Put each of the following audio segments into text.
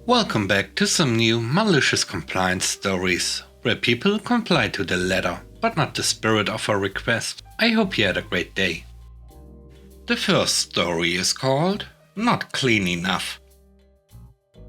Welcome back to some new malicious compliance stories, where people comply to the letter, but not the spirit of a request. I hope you had a great day. The first story is called Not Clean Enough.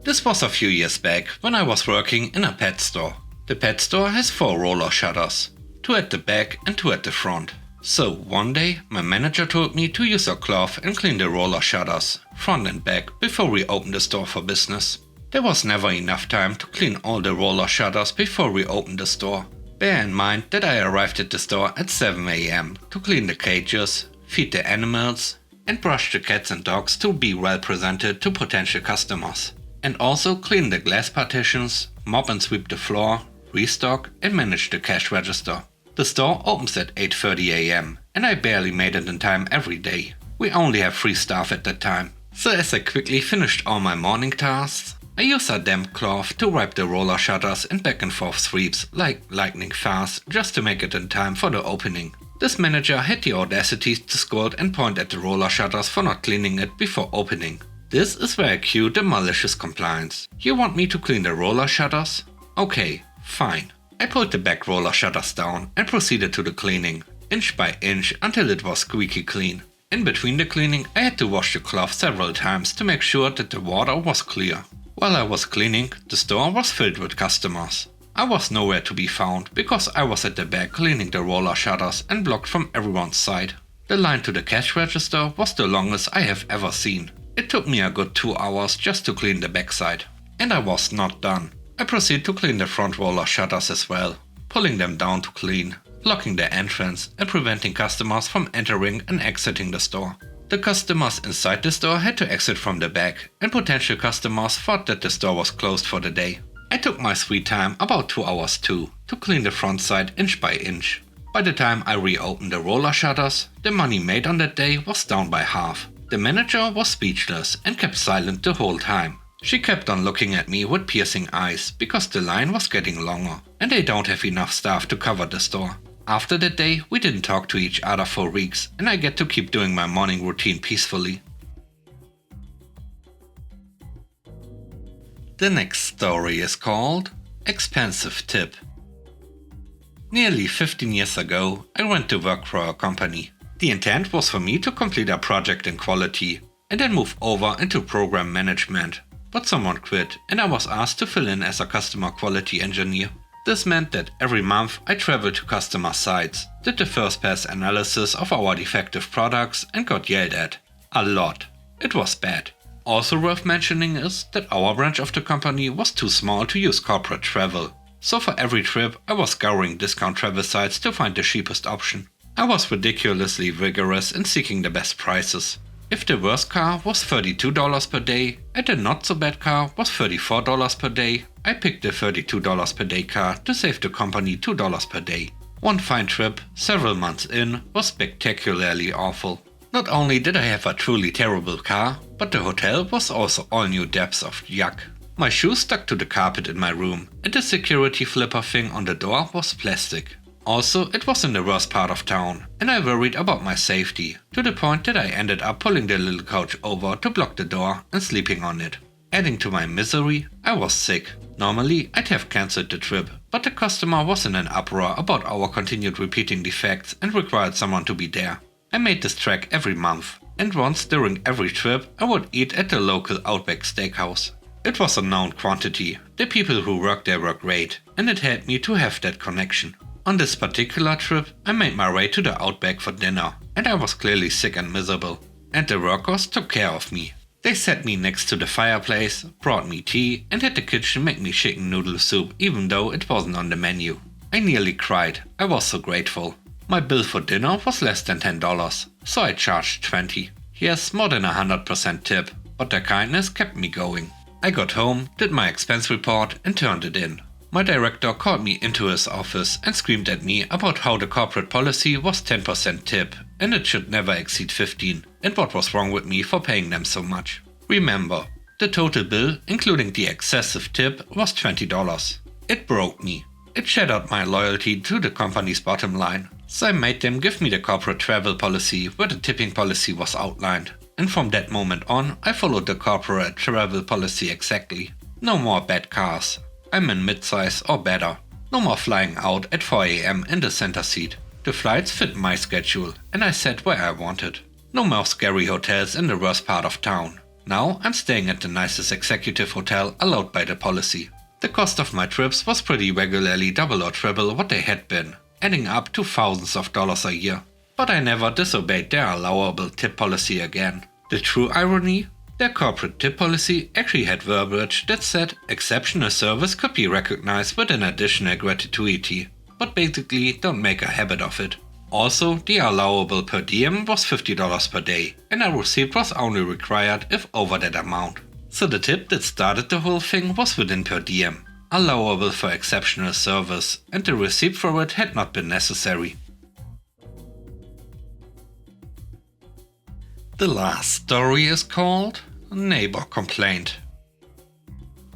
This was a few years back when I was working in a pet store. The pet store has 4 roller shutters, 2 at the back and 2 at the front. So one day my manager told me to use a cloth and clean the roller shutters, front and back, before we opened the store for business. There was never enough time to clean all the roller shutters before we opened the store. Bear in mind that I arrived at the store at 7 AM to clean the cages, feed the animals, and brush the cats and dogs to be well presented to potential customers. And also clean the glass partitions, mop and sweep the floor, restock and manage the cash register. The store opens at 8:30 AM and I barely made it in time every day. We only have 3 staff at that time. So as I quickly finished all my morning tasks, I used a damp cloth to wipe the roller shutters in back and forth sweeps like lightning fast just to make it in time for the opening. This manager had the audacity to scold and point at the roller shutters for not cleaning it before opening. This is where I cue the malicious compliance. You want me to clean the roller shutters? Okay, fine. I pulled the back roller shutters down and proceeded to the cleaning, inch by inch until it was squeaky clean. In between the cleaning I had to wash the cloth several times to make sure that the water was clear. While I was cleaning, the store was filled with customers. I was nowhere to be found because I was at the back cleaning the roller shutters and blocked from everyone's sight. The line to the cash register was the longest I have ever seen. It took me a good 2 hours just to clean the backside. And I was not done. I proceed to clean the front roller shutters as well, pulling them down to clean, blocking the entrance and preventing customers from entering and exiting the store. The customers inside the store had to exit from the back, and potential customers thought that the store was closed for the day. I took my sweet time, about 2 hours too, to clean the front side inch by inch. By the time I reopened the roller shutters, the money made on that day was down by half. The manager was speechless and kept silent the whole time. She kept on looking at me with piercing eyes because the line was getting longer and they don't have enough staff to cover the store. After that day, we didn't talk to each other for weeks and I get to keep doing my morning routine peacefully. The next story is called Expensive Tip. Nearly 15 years ago, I went to work for a company. The intent was for me to complete a project in quality and then move over into program management. But someone quit and I was asked to fill in as a customer quality engineer. This meant that every month I traveled to customer sites, did the first pass analysis of our defective products and got yelled at. A lot. It was bad. Also worth mentioning is that our branch of the company was too small to use corporate travel. So for every trip I was scouring discount travel sites to find the cheapest option. I was ridiculously rigorous in seeking the best prices. If the worst car was $32 per day and the not so bad car was $34 per day, I picked the $32 per day car to save the company $2 per day. One fine trip, several months in, was spectacularly awful. Not only did I have a truly terrible car, but the hotel was also all new depths of yuck. My shoes stuck to the carpet in my room and the security flipper thing on the door was plastic. Also, it was in the worst part of town, and I worried about my safety, to the point that I ended up pulling the little couch over to block the door and sleeping on it. Adding to my misery, I was sick. Normally, I'd have cancelled the trip, but the customer was in an uproar about our continued repeating defects and required someone to be there. I made this trek every month, and once during every trip I would eat at the local Outback Steakhouse. It was a known quantity, the people who worked there were great, and it helped me to have that connection. On this particular trip, I made my way to the Outback for dinner, and I was clearly sick and miserable. And the workers took care of me. They sat me next to the fireplace, brought me tea, and had the kitchen make me chicken noodle soup even though it wasn't on the menu. I nearly cried, I was so grateful. My bill for dinner was less than $10, so I charged $20. Yes, more than 100% tip, but their kindness kept me going. I got home, did my expense report, and turned it in. My director called me into his office and screamed at me about how the corporate policy was 10% tip and it should never exceed 15 and what was wrong with me for paying them so much. Remember, the total bill, including the excessive tip, was $20. It broke me. It shattered my loyalty to the company's bottom line. So I made them give me the corporate travel policy where the tipping policy was outlined. And from that moment on, I followed the corporate travel policy exactly. No more bad cars. I'm in midsize or better. No more flying out at 4 AM in the center seat. The flights fit my schedule and I sat where I wanted. No more scary hotels in the worst part of town. Now I'm staying at the nicest executive hotel allowed by the policy. The cost of my trips was pretty regularly double or triple what they had been, adding up to thousands of dollars a year. But I never disobeyed their allowable tip policy again. The true irony? Their corporate tip policy actually had verbiage that said exceptional service could be recognized with an additional gratuity, but basically don't make a habit of it. Also, the allowable per diem was $50 per day, and a receipt was only required if over that amount. So the tip that started the whole thing was within per diem, allowable for exceptional service, and the receipt for it had not been necessary. The last story is called Neighbor Complaint.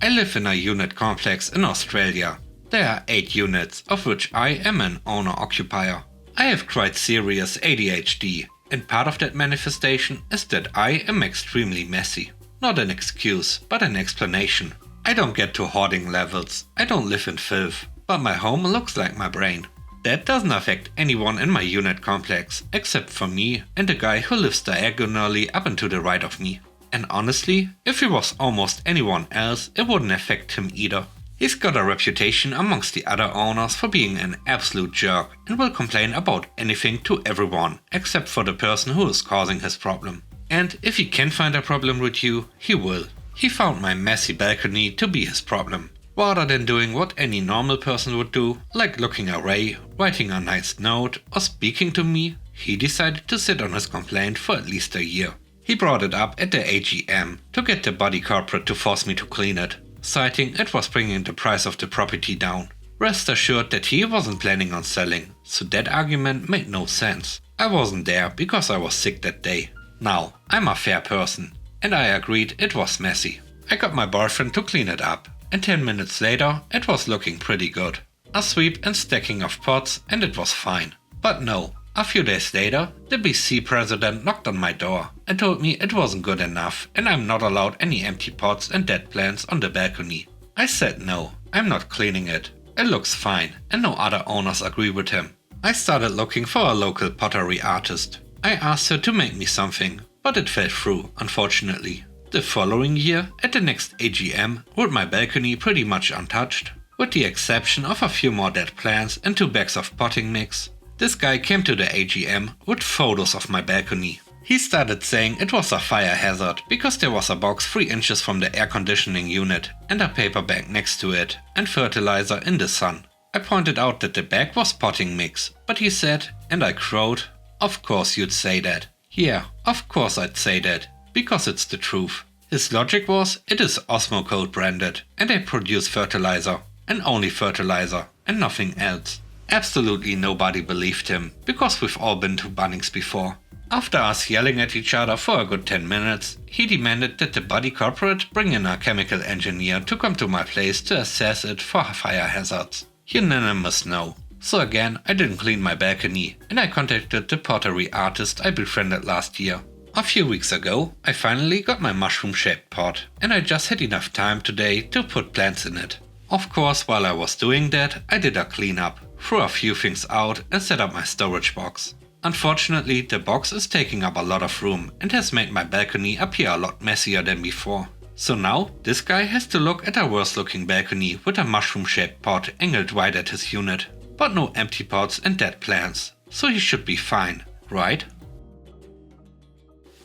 I live in a unit complex in Australia. There are 8 units, of which I am an owner-occupier. I have quite serious ADHD, and part of that manifestation is that I am extremely messy. Not an excuse, but an explanation. I don't get to hoarding levels, I don't live in filth, but my home looks like my brain. That doesn't affect anyone in my unit complex, except for me and the guy who lives diagonally up and to the right of me. And honestly, if he was almost anyone else, it wouldn't affect him either. He's got a reputation amongst the other owners for being an absolute jerk and will complain about anything to everyone except for the person who is causing his problem. And if he can find a problem with you, he will. He found my messy balcony to be his problem. Rather than doing what any normal person would do, like looking away, writing a nice note, or speaking to me, he decided to sit on his complaint for at least a year. He brought it up at the AGM to get the body corporate to force me to clean it, citing it was bringing the price of the property down. Rest assured that he wasn't planning on selling, so that argument made no sense. I wasn't there because I was sick that day. Now, I'm a fair person, and I agreed it was messy. I got my boyfriend to clean it up, and 10 minutes later it was looking pretty good. A sweep and stacking of pots and it was fine. But no, a few days later the BC president knocked on my door and told me it wasn't good enough and I'm not allowed any empty pots and dead plants on the balcony. I said no, I'm not cleaning it. It looks fine and no other owners agree with him. I started looking for a local pottery artist. I asked her to make me something, but it fell through, unfortunately. The following year, at the next AGM, with my balcony pretty much untouched, with the exception of a few more dead plants and 2 bags of potting mix, this guy came to the AGM with photos of my balcony. He started saying it was a fire hazard because there was a box 3 inches from the air conditioning unit and a paper bag next to it and fertilizer in the sun. I pointed out that the bag was potting mix, but he said, and I quote, "Of course you'd say that." Yeah, of course I'd say that. Because it's the truth. His logic was, it is Osmocote branded and they produce fertilizer, and only fertilizer, and nothing else. Absolutely nobody believed him, because we've all been to Bunnings before. After us yelling at each other for a good 10 minutes, he demanded that the body corporate bring in a chemical engineer to come to my place to assess it for fire hazards. Unanimous no. So again, I didn't clean my balcony, and I contacted the pottery artist I befriended last year. A few weeks ago, I finally got my mushroom-shaped pot, and I just had enough time today to put plants in it. Of course, while I was doing that, I did a cleanup, threw a few things out and set up my storage box. Unfortunately, the box is taking up a lot of room and has made my balcony appear a lot messier than before. So now, this guy has to look at a worse looking balcony with a mushroom-shaped pot angled wide at his unit, but no empty pots and dead plants, so he should be fine, right?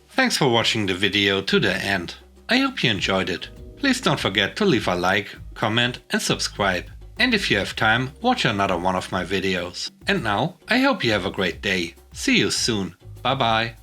Thanks for watching the video to the end. I hope you enjoyed it. Please don't forget to leave a like, comment and subscribe. And if you have time, watch another one of my videos. And now, I hope you have a great day. See you soon. Bye bye.